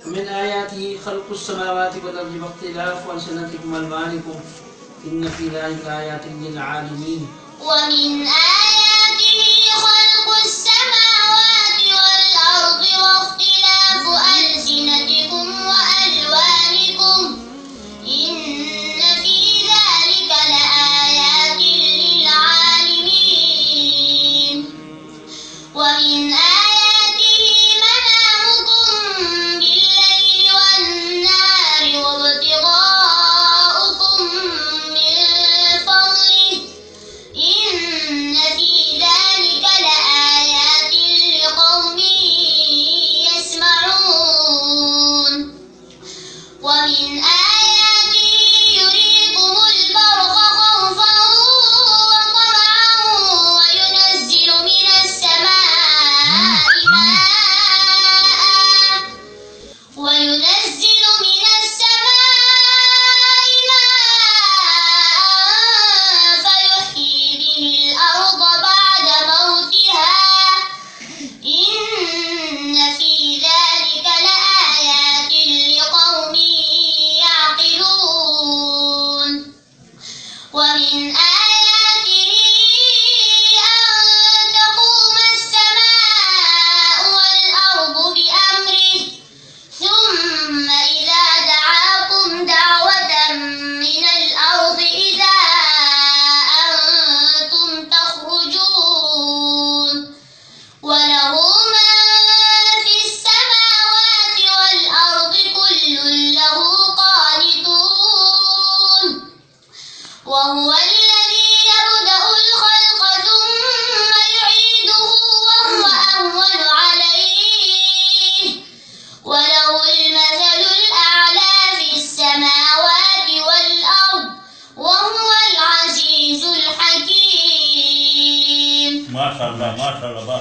ومن آياته خلق السماوات والأرض واختلاف ألسنتكم وألوانكم إن في ذلك آيات للعالمين. ومن آياته خلق السماوات والأرض واختلاف ألسنتكم وألوانكم إن في ذلك لآيات للعالمين. ومن آياته منامكم بالليل والنهار وابتغاؤكم من فضله إن في ذلك لآيات لقوم يسمعون. ومن آياته يريكم البرق خوفا وطمعا وينزل من السماء فيحيي به الأرض بعد موتها إن في ذلك لآيات لقوم يعقلون. ومن آياته أن تقوم السماء والأرض بأمره ثم إذا دعاكم دعوة من الأرض إذا أنتم تخرجون. وله من في السماوات والأرض كل له قانتون. وهو الذي يبدأ الخلق ثم يعيده وهو أهون عليه وله المثل الأعلى في السماوات والأرض وهو العزيز الحكيم. ما شاء الله ما شاء الله.